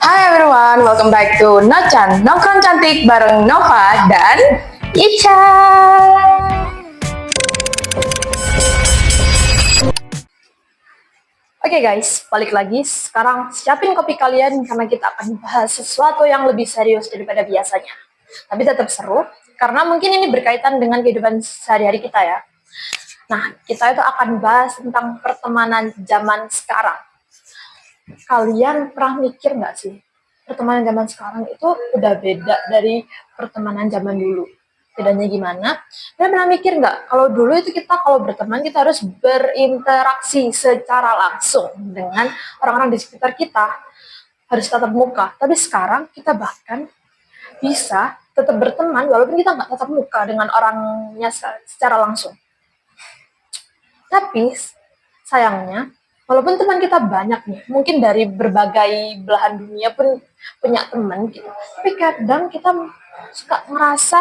Hai everyone, welcome back to Nochan, nongkrong cantik bareng Nova dan Ica. Oke guys, balik lagi. Sekarang siapin kopi kalian karena kita akan bahas sesuatu yang lebih serius daripada biasanya. Tapi tetap seru, karena mungkin ini berkaitan dengan kehidupan sehari-hari kita ya. Nah, kita itu akan bahas tentang pertemanan zaman sekarang. Kalian pernah mikir nggak sih, pertemanan zaman sekarang itu udah beda dari pertemanan zaman dulu? Bedanya gimana? Kalian pernah mikir nggak, kalau dulu itu kita kalau berteman kita harus berinteraksi secara langsung dengan orang-orang di sekitar kita, harus tatap muka. Tapi sekarang kita bahkan bisa tetap berteman walaupun kita nggak tatap muka dengan orangnya secara langsung. Tapi sayangnya, walaupun teman kita banyak nih, mungkin dari berbagai belahan dunia pun punya teman gitu, tapi kadang kita suka ngerasa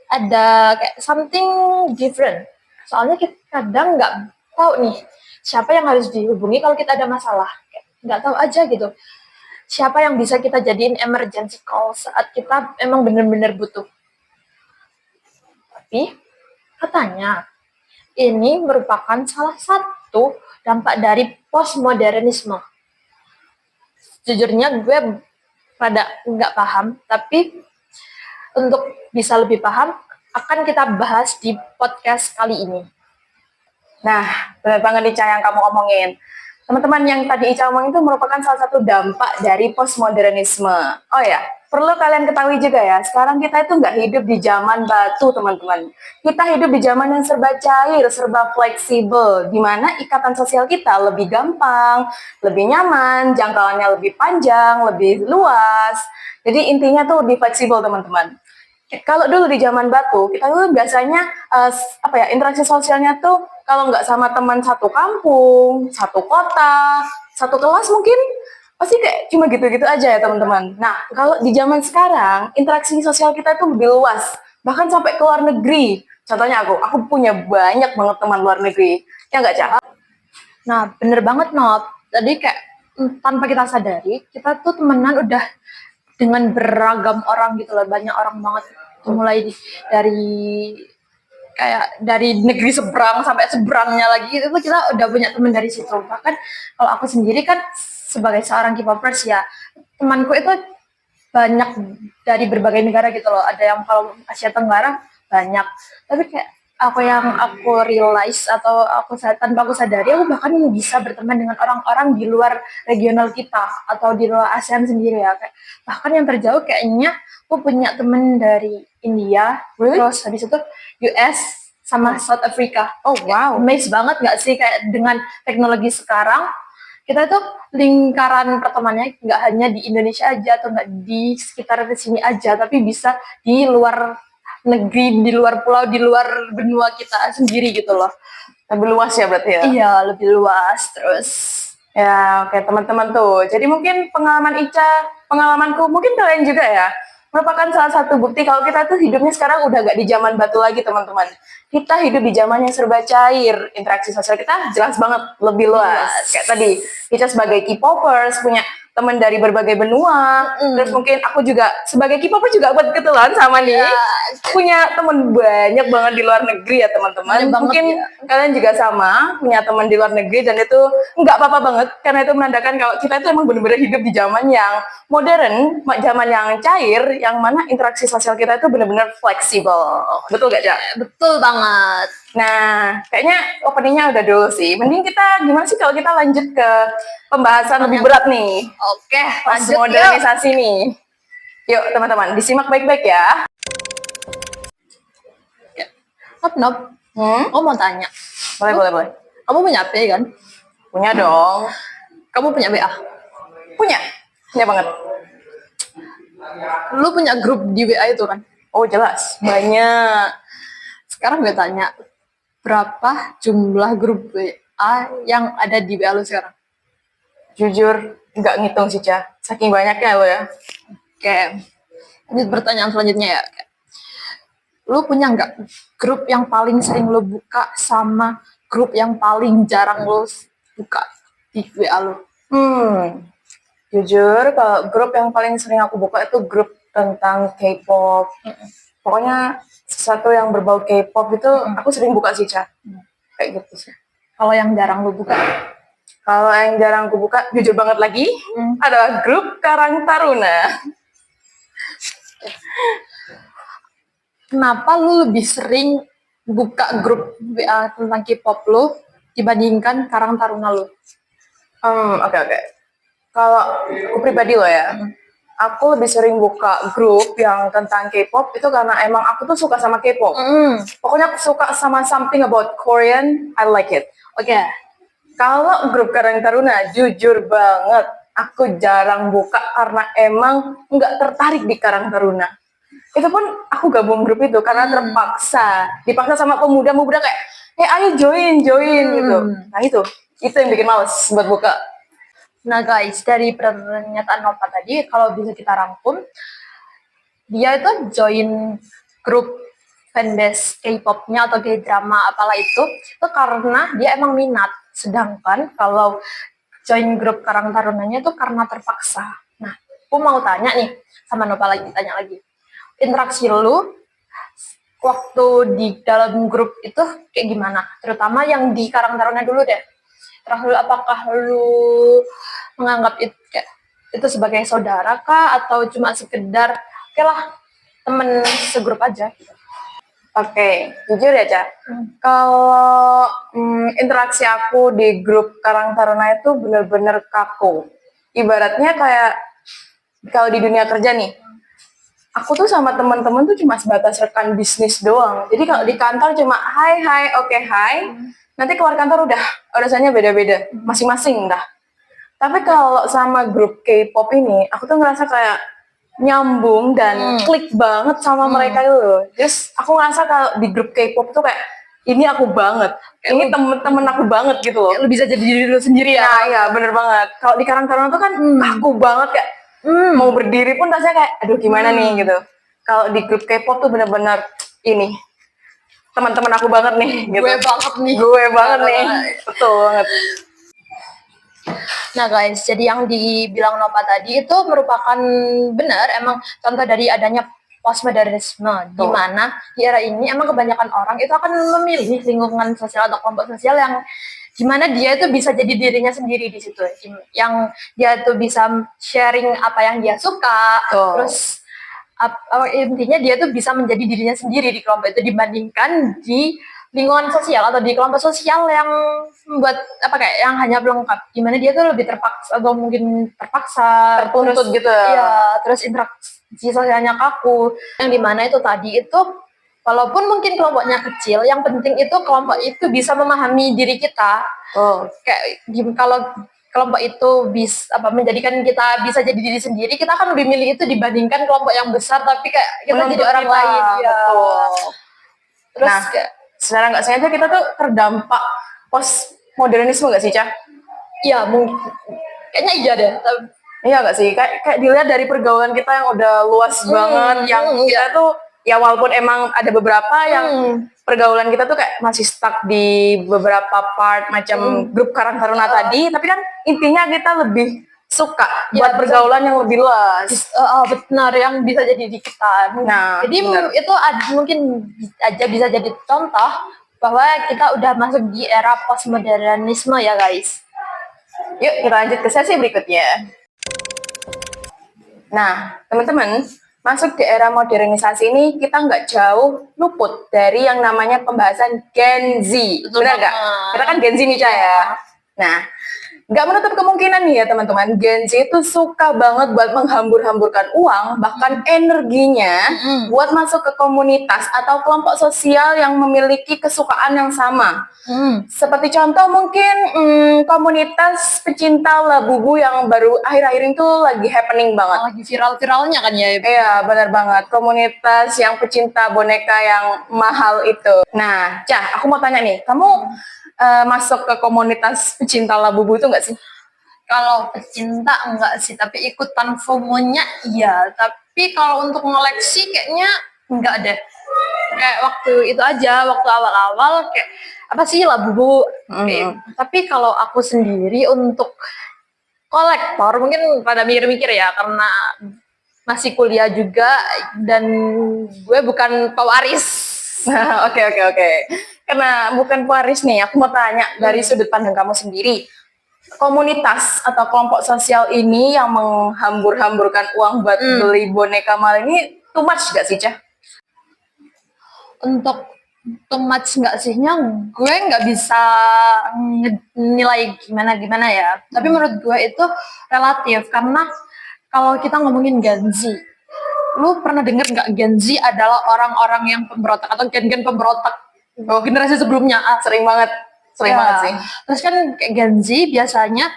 ada kayak something different. Soalnya kita kadang nggak tahu nih siapa yang harus dihubungi kalau kita ada masalah. Nggak tahu aja gitu. Siapa yang bisa kita jadiin emergency call saat kita emang bener-bener butuh. Tapi katanya ini merupakan salah satu dampak dari postmodernisme. Jujurnya gue pada nggak paham, tapi untuk bisa lebih paham akan kita bahas di podcast kali ini. Nah, benar banget Ica yang kamu omongin. Teman-teman, yang tadi Ica omongin itu merupakan salah satu dampak dari postmodernisme. Oh ya, perlu kalian ketahui juga ya, sekarang kita itu nggak hidup di zaman batu, teman-teman. Kita hidup di zaman yang serba cair, serba fleksibel, di mana ikatan sosial kita lebih gampang, lebih nyaman, jangkauannya lebih panjang, lebih luas. Jadi intinya tuh lebih fleksibel, teman-teman. Kalau dulu di zaman batu, kita tuh biasanya interaksi sosialnya tuh kalau nggak sama teman satu kampung, satu kota, satu kelas mungkin pasti kayak cuma gitu-gitu aja ya teman-teman. Nah, kalau di zaman sekarang interaksi sosial kita itu lebih luas, bahkan sampai ke luar negeri. Contohnya aku punya banyak banget teman luar negeri. Ya nggak, Cak? Nah, bener banget, Not. Tadi kayak tanpa kita sadari, kita tuh temenan udah dengan beragam orang gitu loh, banyak orang banget. Mulai dari kayak dari negeri seberang sampai seberangnya lagi, itu kita udah punya teman dari situ. Bahkan kalau aku sendiri kan sebagai seorang K-popers ya, temanku itu banyak dari berbagai negara gitu loh. Ada yang kalau Asia Tenggara banyak, tapi kayak aku realize atau tanpa aku sadari, aku bahkan bisa berteman dengan orang-orang di luar regional kita atau di luar ASEAN sendiri ya. Kayak, bahkan yang terjauh kayaknya aku punya temen dari India, terus habis itu US sama South Africa. Oh wow, Amazed banget nggak sih kayak dengan teknologi sekarang kita tuh lingkaran pertemanannya nggak hanya di Indonesia aja atau nggak di sekitar sini aja, tapi bisa di luar negeri, di luar pulau, di luar benua kita sendiri gitu loh. lebih luas ya berarti ya? Iya, lebih luas. Terus Ya, oke teman-teman tuh. Jadi mungkin pengalaman Ica, pengalamanku, mungkin kalian juga ya, merupakan salah satu bukti kalau kita tuh hidupnya sekarang udah gak di zaman batu lagi, teman-teman. Kita hidup di zaman yang serba cair, interaksi sosial kita jelas banget lebih luas. Kayak tadi, Ica sebagai K-popers punya teman dari berbagai benua, terus mungkin aku juga sebagai K-popper juga kebetulan sama nih, punya teman banyak banget di luar negeri ya teman-teman. Mungkin kalian juga sama, punya teman di luar negeri dan itu nggak apa-apa banget, karena itu menandakan kalau kita itu emang benar-benar hidup di zaman yang modern, zaman yang cair, yang mana interaksi sosial kita itu benar-benar fleksibel. Betul gak, Cak? betul banget. Nah, kayaknya openingnya udah dulu sih. Mending kita gimana sih kalau kita lanjut ke pembahasan lebih berat nih. Oke, lanjut yuk. Modernisasi nih. Yuk teman-teman, disimak baik-baik ya. Nop, aku mau tanya. Boleh. Kamu punya HP kan? Punya dong. Kamu punya WA? Punya banget. Lu punya grup di WA itu kan? Oh jelas, banyak. Sekarang gue tanya, berapa jumlah grup WA yang ada di WA lu sekarang? Jujur, nggak ngitung sih, Ca. Saking banyaknya lo ya. Oke, lanjut pertanyaan selanjutnya ya. Lu punya nggak grup yang paling sering lu buka sama grup yang paling jarang lu buka di WA lu? Jujur, kalau grup yang paling sering aku buka itu grup tentang K-pop. Pokoknya sesuatu yang berbau K-pop itu aku sering buka sih, Ca. Kayak gitu sih. Kalau yang jarang lu buka? Kalau yang jarang aku buka, jujur banget lagi, adalah grup Karang Taruna. Kenapa lu lebih sering buka grup WA tentang K-pop lu dibandingkan Karang Taruna lu? Oke. Kalau aku pribadi loh ya, aku lebih sering buka grup yang tentang K-pop itu karena emang aku tuh suka sama K-pop. Pokoknya aku suka sama something about Korean, I like it. Oke. Kalau grup Karang Taruna, jujur banget, aku jarang buka karena emang nggak tertarik di Karang Taruna. Itu pun aku gabung grup itu karena dipaksa sama pemuda-pemuda kayak, ayo join gitu. Nah itu yang bikin males buat buka. Nah guys, dari pernyataan Nova tadi, kalau bisa kita rangkum, dia itu join grup fanbase K-popnya atau K-drama apalah itu karena dia emang minat. Sedangkan kalau join grup Karang Tarunanya itu karena terpaksa. Nah, aku mau tanya nih sama Nova tanya lagi. Interaksi lu waktu di dalam grup itu kayak gimana? Terutama yang di Karang Taruna dulu deh. Terus apakah lu menganggap itu sebagai saudara kah atau cuma sekedar oke lah temen segrup aja? Oke, jujur ya, Ca. Kalau interaksi aku di grup Karang Taruna itu bener-bener kaku. Ibaratnya kayak kalau di dunia kerja nih, aku tuh sama teman-teman tuh cuma sebatas rekan bisnis doang. Jadi kalau di kantor cuma hai, oke, hai. Nanti keluar kantor udah rasanya beda-beda, masing-masing dah. Tapi kalau sama grup K-pop ini, aku tuh ngerasa kayak nyambung dan klik banget sama mereka itu loh. Terus aku ngerasa kalau di grup K-pop tuh kayak ini aku banget, ini temen-temen aku banget gitu loh. Lu bisa jadi diri lu sendiri ya? Nah iya bener banget. Kalau di Karang Taruna tuh kan kaku banget kayak mau berdiri pun rasanya kayak aduh gimana nih gitu. Kalau di grup K-pop tuh bener-bener ini teman-teman aku banget nih gitu. Gue banget nih. Betul banget. Nah guys, jadi yang dibilang Nova tadi itu merupakan benar emang contoh dari adanya postmodernisme, di mana di era ini emang kebanyakan orang itu akan memilih lingkungan sosial atau kelompok sosial yang gimana dia itu bisa jadi dirinya sendiri di situ, yang dia tuh bisa sharing apa yang dia suka, terus intinya dia tuh bisa menjadi dirinya sendiri di kelompok itu dibandingkan di lingkungan sosial atau di kelompok sosial yang membuat apa kayak yang hanya pelengkap, gimana dia tuh lebih terpaksa atau mungkin tertuntut gitu. Iya, terus interaksi sosialnya kaku, yang dimana itu tadi itu walaupun mungkin kelompoknya kecil, yang penting itu kelompok itu bisa memahami diri kita. Kayak kalau kelompok itu bisa menjadikan kita bisa jadi diri sendiri, kita akan lebih milih itu dibandingkan kelompok yang besar tapi kayak kita jadi orang lain ya. Terus nah, secara nggak sengaja kita tuh terdampak postmodernisme nggak sih, Ca? Iya, mungkin kayaknya iya deh. Iya nggak sih? Kayak dilihat dari pergaulan kita yang udah luas banget, yang kita tuh ya walaupun emang ada beberapa yang pergaulan kita tuh kayak masih stuck di beberapa part macam grup Karang Taruna tadi, tapi kan intinya kita lebih suka buat pergaulan yang lebih luas. Benar, yang bisa jadi di kita. Nah, jadi itu mungkin aja bisa jadi contoh bahwa kita udah masuk di era postmodernisme ya guys. Yuk kita lanjut ke sesi berikutnya. Nah, teman-teman, masuk di era modernisasi ini kita nggak jauh luput dari yang namanya pembahasan Gen Z. Benar nggak? Kita kan Gen Z nih, Ca ya. Nah, nggak menutup kemungkinan nih ya teman-teman, Gen Z itu suka banget buat menghambur-hamburkan uang, bahkan energinya buat masuk ke komunitas atau kelompok sosial yang memiliki kesukaan yang sama. Seperti contoh mungkin komunitas pecinta Labubu yang baru akhir-akhir itu lagi happening banget. Lagi viral-viralnya kan ya? Iya, benar banget. Komunitas yang pecinta boneka yang mahal itu. Nah, Cah, aku mau tanya nih, kamu masuk ke komunitas pecinta Labubu itu nggak sih? Kalau pecinta enggak sih, tapi ikutan FOMO-nya iya. Tapi kalau untuk ngoleksi kayaknya enggak deh. Kayak waktu itu aja, waktu awal-awal kayak apa sih Labubu. Tapi kalau aku sendiri untuk kolektor mungkin pada mikir-mikir ya karena masih kuliah juga dan gue bukan pewaris. Oke. Karena bukan pewaris nih, aku mau tanya dari sudut pandang kamu sendiri. Komunitas atau kelompok sosial ini yang menghambur-hamburkan uang buat beli boneka mal ini too much gak sih, Cah? Untuk too much nggak sihnya gue nggak bisa nilai gimana ya. Tapi menurut gue itu relatif karena kalau kita ngomongin Gen Z, lu pernah denger nggak Gen Z adalah orang-orang yang pemberontak atau gen-gen pemberontak generasi sebelumnya? Sering banget sih. Terus kan kayak Gen Z biasanya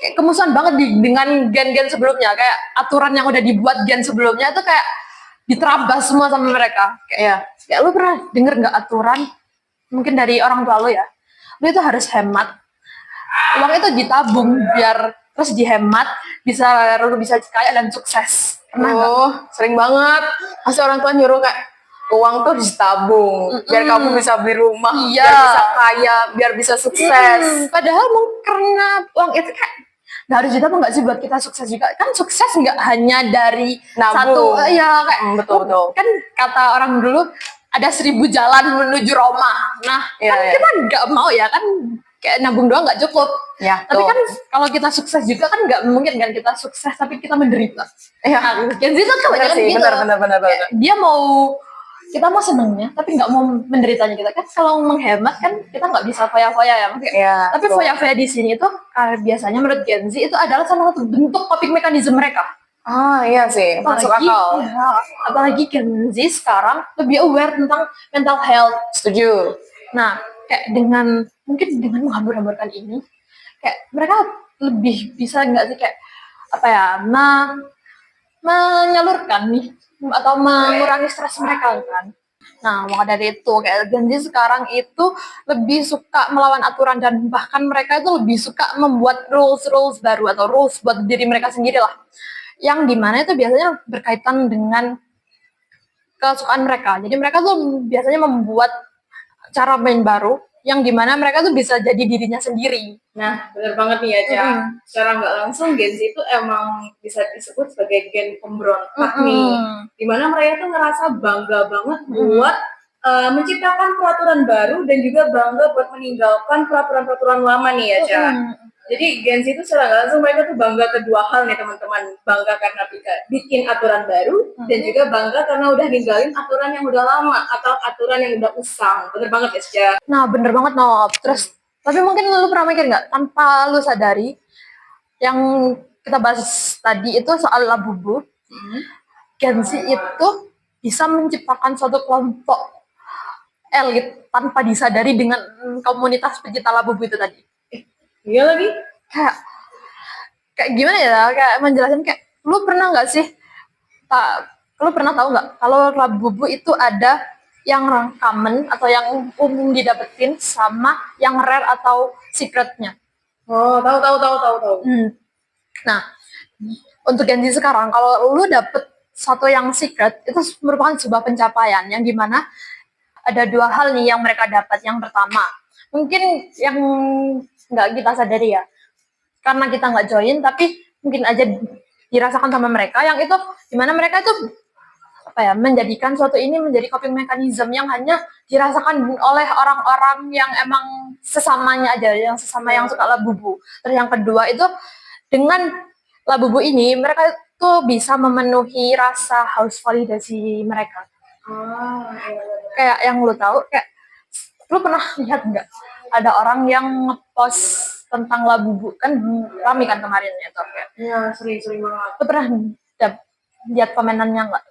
kayak kemusuhan banget dengan gen-gen sebelumnya, kayak aturan yang udah dibuat gen sebelumnya itu kayak diterabas semua sama mereka. Kayak lu pernah denger nggak aturan mungkin dari orang tua lu ya? Lu itu harus hemat. Uang itu ditabung biar terus dihemat bisa lu bisa kaya dan sukses. Pernah nggak? Sering banget. Pasti orang tua nyuruh kayak uang tuh ditabung biar kamu bisa beli rumah, biar bisa kaya, biar bisa sukses. Padahal mungkin karena uang itu kayak nggak harus ditabung nggak sih buat kita sukses juga? Kan sukses nggak hanya dari Nabung. satu, ya kayak betul. Kan kata orang dulu ada 1000 jalan menuju Roma. Nah, kan kita nggak mau ya kan kayak nabung doang nggak cukup. Tapi kan kalau kita sukses juga kan nggak mungkin kan kita sukses tapi kita menderita. Gen Z kan kebanyakan gitu. Benar. Dia mau kita mau senengnya tapi nggak mau menderitanya kita kan. Kalau menghemat kan kita nggak bisa foya-foya ya tapi foya-foya di sini tuh biasanya menurut Gen Z itu adalah salah satu bentuk coping mekanisme mereka. Iya sih, masuk akal. Apalagi Gen Z sekarang lebih aware tentang mental health. Setuju. Nah, kayak mungkin dengan menghambur-hamburkan ini kayak mereka lebih bisa nggak sih kayak apa ya menyalurkan nih atau mengurangi stres mereka kan. Nah, maka dari itu kayak Gen Z sekarang itu lebih suka melawan aturan dan bahkan mereka itu lebih suka membuat rules baru atau rules buat diri mereka sendiri lah. Yang dimana itu biasanya berkaitan dengan kesukaan mereka. Jadi mereka tuh biasanya membuat cara main baru yang dimana mereka tuh bisa jadi dirinya sendiri. Nah, benar banget nih ya, Ca. Secara nggak langsung Gen Z itu emang bisa disebut sebagai gen pemberontak nih. Dimana mereka tuh ngerasa bangga banget buat menciptakan peraturan baru dan juga bangga buat meninggalkan peraturan-peraturan lama nih ya, Ca. Jadi Gen Z itu secara nggak langsung mereka tuh bangga kedua hal nih teman-teman. Bangga karena bikin aturan baru dan juga bangga karena udah ninggalin aturan yang udah lama atau aturan yang udah usang. Bener banget ya, Ca. Nah, bener banget Nop. Terus tapi mungkin lu pernah mikir nggak tanpa lu sadari yang kita bahas tadi itu soal Labubu, Gen Z itu bisa menciptakan suatu kelompok elit tanpa disadari dengan komunitas pecinta Labubu itu tadi. Iya lagi. Kayak gimana ya? Kayak menjelaskan kayak lu pernah nggak sih? Lu pernah tahu nggak kalau Labubu itu ada yang common atau yang umum didapetin sama yang rare atau secretnya? Oh, tahu. Nah, untuk Gen Z sekarang, kalau lu dapet satu yang secret, itu merupakan sebuah pencapaian yang dimana ada dua hal nih yang mereka dapat. Yang pertama, mungkin yang nggak kita sadari ya, karena kita nggak join, tapi mungkin aja dirasakan sama mereka, yang itu dimana mereka itu menjadikan suatu ini menjadi coping mechanism yang hanya dirasakan oleh orang-orang yang emang sesamanya aja, yang sesama yang suka Labubu. Terus yang kedua itu dengan Labubu ini mereka tuh bisa memenuhi rasa haus validasi mereka. Kayak yang lu tahu, kayak lu pernah lihat nggak ada orang yang ngepost tentang Labubu kan rame kan kemarin ya tuh kayak. Iya, sering banget. Lu pernah lihat komenannya nggak?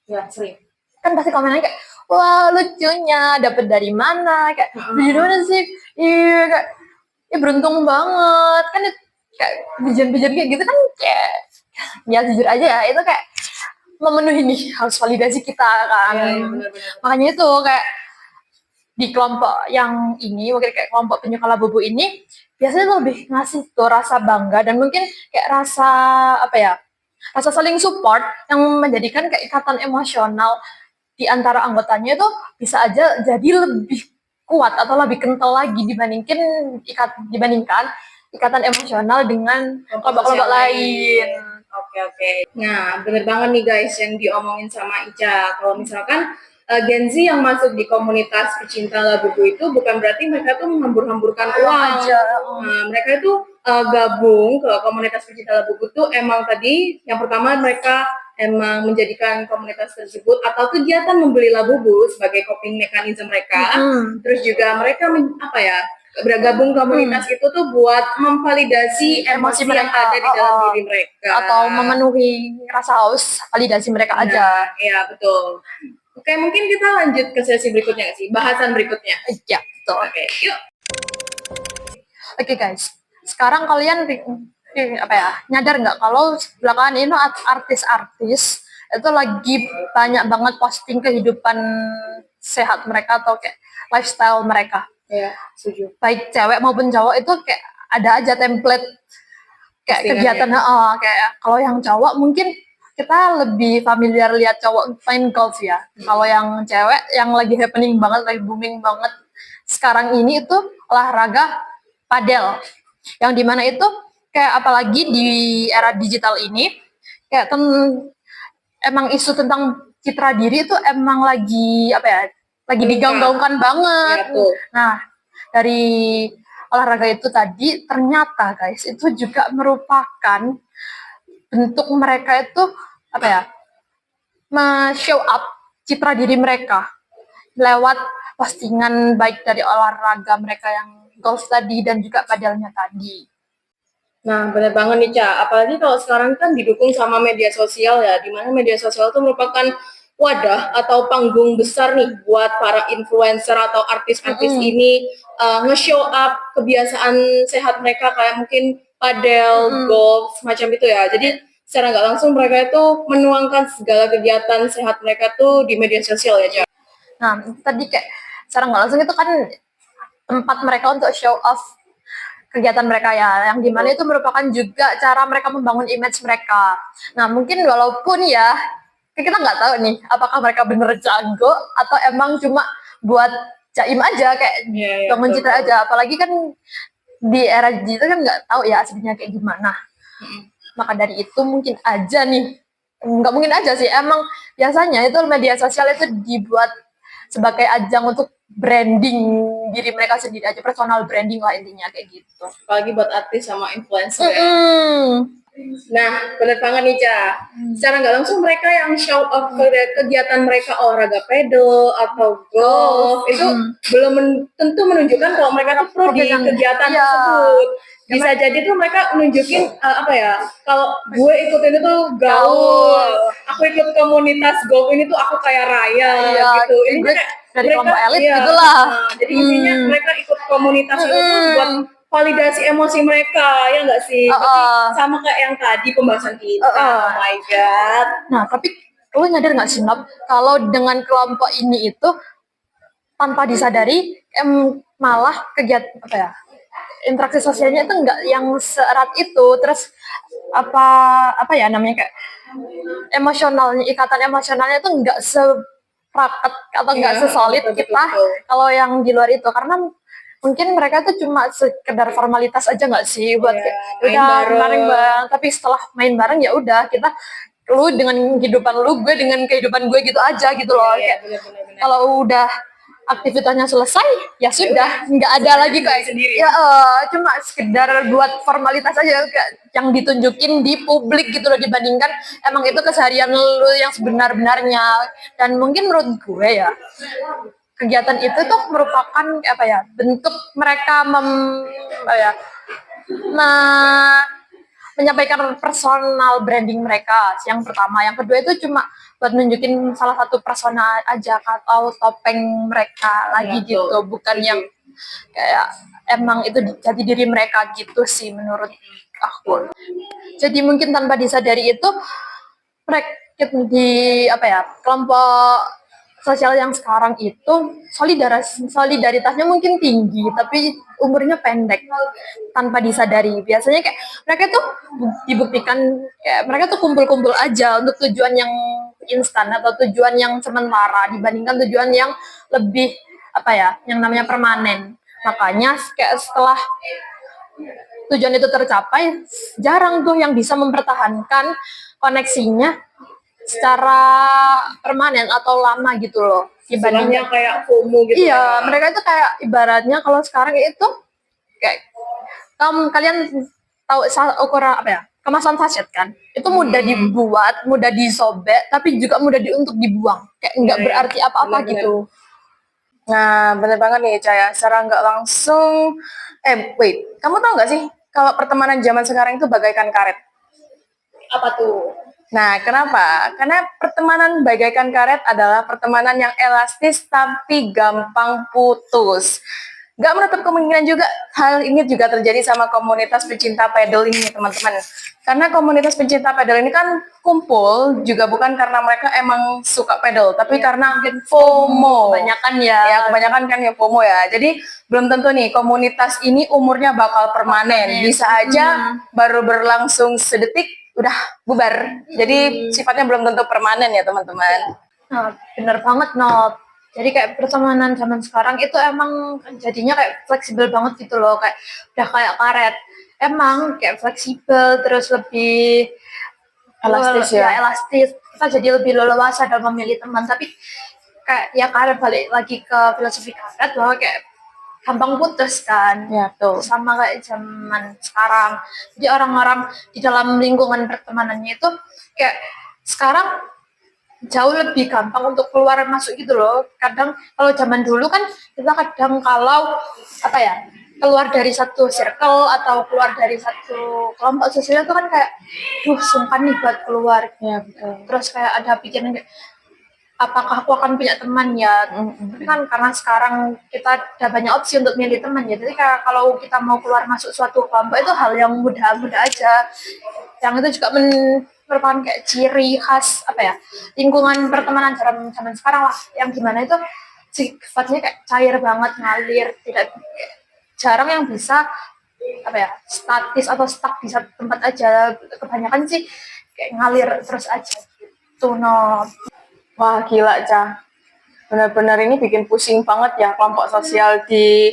Ya, sering. Kan pasti komenannya kayak, wah lucunya, dapet dari mana, kayak dari mana sih? Iya, kayak beruntung banget kan, kayak bijan-bijan kayak gitu kan, kayak ya jujur aja ya itu kayak memenuhi nih harus validasi kita kan. Bener. Makanya itu kayak di kelompok yang ini mungkin kayak kelompok penyuka Labubu ini biasanya lebih ngasih tuh rasa bangga dan mungkin kayak rasa rasa saling support yang menjadikan keikatan emosional di antara anggotanya itu bisa aja jadi lebih kuat atau lebih kental lagi dibandingkan ikatan emosional dengan kelompok-kelompok lain. Oke. Nah, bener banget nih guys yang diomongin sama Ica. Kalau misalkan Gen Z yang masuk di komunitas pecinta Labubu itu bukan berarti mereka tuh menghambur-hamburkan uang aja. Nah, mereka itu gabung ke komunitas pecinta Labubu tuh emang tadi yang pertama mereka emang menjadikan komunitas tersebut atau kegiatan membeli Labubu sebagai coping mechanism mereka. Terus juga mereka apa ya bergabung komunitas itu tuh buat memvalidasi emosi yang mereka ada di dalam diri mereka atau memenuhi rasa haus validasi mereka aja. Iya betul. Oke, mungkin kita lanjut ke sesi berikutnya nggak sih? Bahasan berikutnya. Iya, betul. Oke, yuk. Oke guys, sekarang kalian apa ya nyadar nggak kalau belakangan ini artis-artis itu lagi banyak banget posting kehidupan sehat mereka atau kayak lifestyle mereka. Iya, setuju. Baik cewek maupun cowok itu kayak ada aja template kayak kegiatan kayak kalau yang cowok mungkin kita lebih familiar lihat cowok main golf ya. Kalau yang cewek yang lagi happening banget, lagi booming banget sekarang ini itu olahraga padel. Yang dimana itu kayak apalagi di era digital ini kayak emang isu tentang citra diri itu emang lagi apa ya? Lagi digaung-gaungkan banget. Ya, nah, dari olahraga itu tadi ternyata guys itu juga merupakan bentuk mereka itu apa ya show up citra diri mereka lewat postingan baik dari olahraga mereka yang golf tadi dan juga padelnya tadi. Nah, benar banget nih, Ca. Apalagi kalau sekarang kan didukung sama media sosial ya, di mana media sosial itu merupakan wadah atau panggung besar nih buat para influencer atau artis-artis ini nge-show up kebiasaan sehat mereka kayak mungkin padel, golf, semacam itu ya. Jadi secara nggak langsung mereka itu menuangkan segala kegiatan sehat mereka tuh di media sosial ya, Ca. Nah, tadi kayak secara nggak langsung itu kan tempat mereka untuk show off kegiatan mereka ya, yang dimana itu merupakan juga cara mereka membangun image mereka. Nah, mungkin walaupun ya kita nggak tahu nih apakah mereka bener jago atau emang cuma buat jaim aja kayak bangun citra aja. Apalagi kan di era digital kan nggak tahu ya aslinya kayak gimana. Maka dari itu mungkin aja nih, nggak mungkin aja sih, emang biasanya itu media sosial itu dibuat sebagai ajang untuk branding diri mereka sendiri aja, personal branding lah intinya kayak gitu. Apalagi buat artis sama influencer ya. Nah, benar banget nih, Ca. Secara nggak langsung mereka yang show off kegiatan mereka olahraga pedal atau golf itu belum tentu menunjukkan kalau mereka tuh pro di kegiatan tersebut. Bisa jadi tuh mereka nunjukin apa ya, kalau gue ikutin itu gaul, aku ikut komunitas golf ini tuh aku kaya raya gitu. Ini gue dari mereka, kelompok elit gitulah. Jadi intinya mereka ikut komunitas itu tuh buat validasi emosi mereka, ya nggak sih? Sama kayak yang tadi pembahasan kita. Oh my god. Nah, tapi lo nyadar nggak sih, Nob, kalau dengan kelompok ini itu tanpa disadari malah kegiatan apa ya? Interaksi sosialnya itu nggak yang seerat itu, terus apa ya namanya kayak emosionalnya, ikatan emosionalnya itu nggak seperakat atau nggak sesolid kita kalau yang di luar itu, karena mungkin mereka tuh cuma sekedar formalitas aja nggak sih buat udah bareng, tapi setelah main bareng ya udah kita lu dengan kehidupan lu, gue dengan kehidupan gue gitu aja gitu loh. Kalau udah aktivitasnya selesai ya sudah, nggak ada lagi kayak ya cuma sekedar buat formalitas aja yang ditunjukin di publik gitu loh, dibandingkan emang itu keseharian lu yang sebenar-benarnya. Dan mungkin menurut gue ya kegiatan itu tuh merupakan apa ya bentuk mereka menyampaikan personal branding mereka yang pertama. Yang kedua itu cuma buat nunjukin salah satu persona aja atau topeng mereka lagi gitu, bukan yang kayak emang itu jati diri mereka gitu sih menurut aku. Jadi mungkin tanpa disadari itu mereka di apa ya kelompok sosial yang sekarang itu solidaritasnya mungkin tinggi tapi umurnya pendek tanpa disadari. Biasanya kayak mereka tuh dibuktikan kayak mereka tuh kumpul-kumpul aja untuk tujuan yang instan atau tujuan yang sementara dibandingkan tujuan yang lebih apa ya yang namanya permanen. Makanya kayak setelah tujuan itu tercapai, jarang tuh yang bisa mempertahankan koneksinya secara permanen atau lama gitu loh. Istilahnya kayak FOMO gitu Iya, ya. mereka itu kayak ibaratnya kalau sekarang itu kayak kalian tahu ukuran apa ya? Kemasan sachet kan? Itu mudah dibuat, mudah disobek, tapi juga mudah untuk dibuang. Kayak nggak Iya, iya. berarti apa-apa Benar-benar. gitu. Nah, bener banget nih, Caya. Secara nggak langsung, wait, kamu tahu nggak sih kalau pertemanan zaman sekarang itu bagaikan karet? Apa tuh? Nah, kenapa? Karena pertemanan bagaikan karet adalah pertemanan yang elastis tapi gampang putus. Gak menutup kemungkinan juga hal ini juga terjadi sama komunitas pecinta pedal ini, teman-teman. Karena komunitas pecinta pedal ini kan kumpul juga bukan karena mereka emang suka pedal, tapi karena FOMO. Kebanyakan ya. Ya, kebanyakan kan ya FOMO ya. Jadi belum tentu nih komunitas ini umurnya bakal permanen. Bisa aja baru berlangsung sedetik udah bubar. Jadi sifatnya belum tentu permanen ya, teman-teman. Nah, bener banget, Not. Jadi kayak pertemanan zaman sekarang itu emang jadinya kayak fleksibel banget gitu loh, kayak udah kayak karet. Emang kayak fleksibel, terus lebih Elastis ya. elastis. Kita jadi lebih leluasa dalam memilih teman. Tapi kayak ya karet balik lagi ke filosofi karet bahwa kayak gampang putus kan. Ya, tuh. Sama kayak zaman sekarang. Jadi orang-orang di dalam lingkungan pertemanannya itu kayak sekarang jauh lebih gampang untuk keluar masuk gitu loh. Kadang kalau zaman dulu kan kita kadang kalau apa ya keluar dari satu circle atau keluar dari satu kelompok sosial itu kan kayak sungkan nih buat keluar. Ya, betul. Terus kayak ada pikiran kayak apakah aku akan punya teman ya. Tapi kan karena sekarang kita ada banyak opsi untuk milih teman ya. Jadi kayak kalau kita mau keluar masuk suatu kelompok itu hal yang mudah-mudah aja. Yang itu juga merupakan kayak ciri khas apa ya lingkungan pertemanan zaman sekarang lah, yang gimana itu sifatnya kayak cair banget, ngalir, tidak jarang yang bisa apa ya statis atau stuck di satu tempat aja. Kebanyakan sih kayak ngalir terus aja gitu. No. Wah, gila, Cah. Benar-benar ini bikin pusing banget ya kelompok sosial di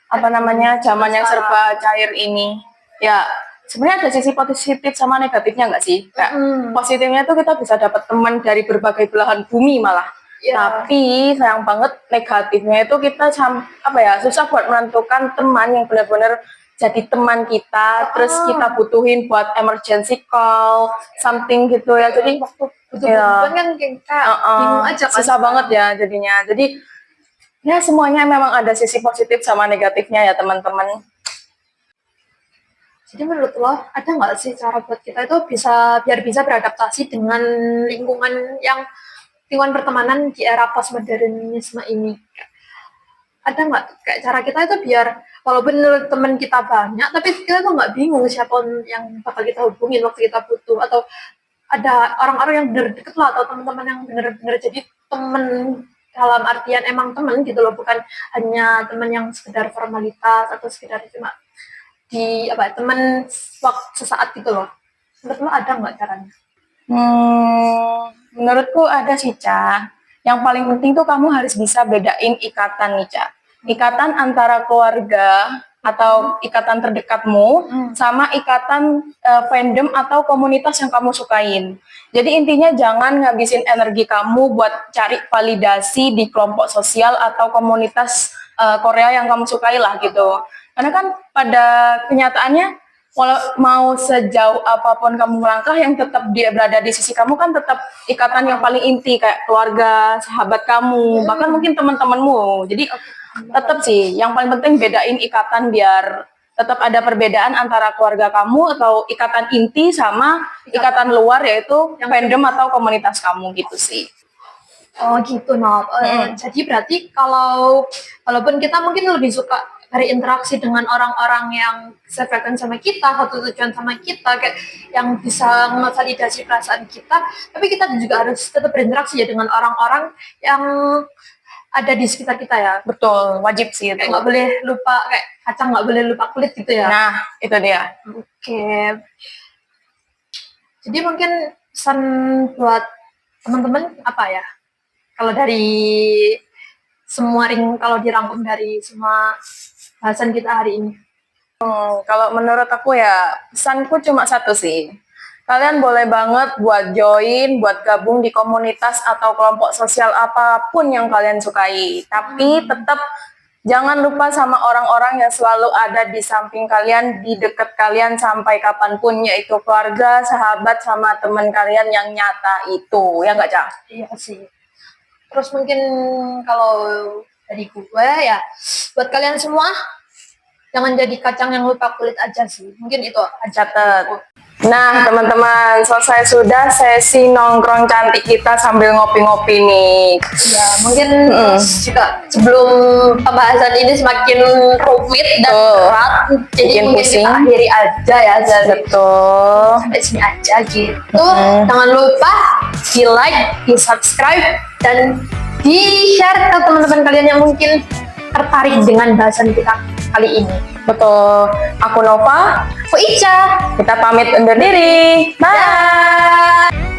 apa namanya zaman yang serba cair ini. Ya, sebenarnya ada sisi positif sama negatifnya nggak sih? Kayak positifnya tuh kita bisa dapat teman dari berbagai belahan bumi malah. Tapi sayang banget negatifnya itu kita apa ya susah buat menentukan teman yang benar-benar jadi teman kita, terus kita butuhin buat emergency call, something gitu ya. Jadi butuh kan kayak bingung aja kan. susah banget ya jadinya. Jadi ya semuanya memang ada sisi positif sama negatifnya ya, teman-teman. Jadi menurut lo ada nggak sih cara buat kita itu biar bisa beradaptasi dengan lingkungan pertemanan di era postmodernisme ini? Ada nggak kayak cara kita itu biar walaupun teman kita banyak tapi kita tuh nggak bingung siapa yang bakal kita hubungin waktu kita butuh, atau ada orang-orang yang bener deket lah, atau teman-teman yang bener-bener jadi temen dalam artian emang temen gitu loh, bukan hanya temen yang sekedar formalitas atau sekedar cuma di apa temen waktu sesaat gitu loh. Menurut lo ada nggak caranya? Menurutku ada sih, Ca. Yang paling penting tuh kamu harus bisa bedain ikatan nih, Ca. Ikatan antara keluarga atau ikatan terdekatmu sama ikatan fandom atau komunitas yang kamu sukain. Jadi intinya jangan ngabisin energi kamu buat cari validasi di kelompok sosial atau komunitas Korea yang kamu sukai lah gitu. Karena kan pada kenyataannya walau mau sejauh apapun kamu melangkah, yang tetap dia berada di sisi kamu kan tetap ikatan yang paling inti kayak keluarga, sahabat kamu, bahkan mungkin teman-temanmu. Jadi tetap sih yang paling penting bedain ikatan biar tetap ada perbedaan antara keluarga kamu atau ikatan inti sama ikatan luar yaitu fandom atau komunitas kamu gitu sih. Oh gitu, Nob. Jadi berarti walaupun kita mungkin lebih suka berinteraksi dengan orang-orang yang sefrekuensi sama kita, satu tujuan sama kita, kayak yang bisa memvalidasi perasaan kita, tapi kita juga harus tetap berinteraksi ya dengan orang-orang yang ada di sekitar kita ya. Betul, wajib sih itu. Nggak boleh lupa, kayak kacang nggak boleh lupa kulit gitu ya. Nah, itu dia. Oke. Jadi mungkin pesan buat teman-teman apa ya? Kalau kalau dirangkum dari semua bahasan kita hari ini. Kalau menurut aku ya, pesanku cuma satu sih. Kalian boleh banget buat join, buat gabung di komunitas atau kelompok sosial apapun yang kalian sukai. Tapi tetap jangan lupa sama orang-orang yang selalu ada di samping kalian, di dekat kalian sampai kapanpun, yaitu keluarga, sahabat, sama teman kalian yang nyata itu. Ya nggak, Cak? Iya sih. Terus mungkin kalau dari gue ya, buat kalian semua, jangan jadi kacang yang lupa kulit aja sih. Mungkin itu aja. Catat. Nah, teman-teman, selesai sudah sesi nongkrong cantik kita sambil ngopi-ngopi nih. Ya, mungkin terus juga sebelum pembahasan ini semakin rumit dan berat, jadi Bikin mungkin pusing. kita akhiri aja ya. Betul. Sampai sini aja gitu. Jangan lupa di like, di subscribe, dan di share ke teman-teman kalian yang mungkin tertarik dengan bahasan kita kali ini. Betul. Aku Nova. Aku Ica. Kita pamit undur diri. Bye.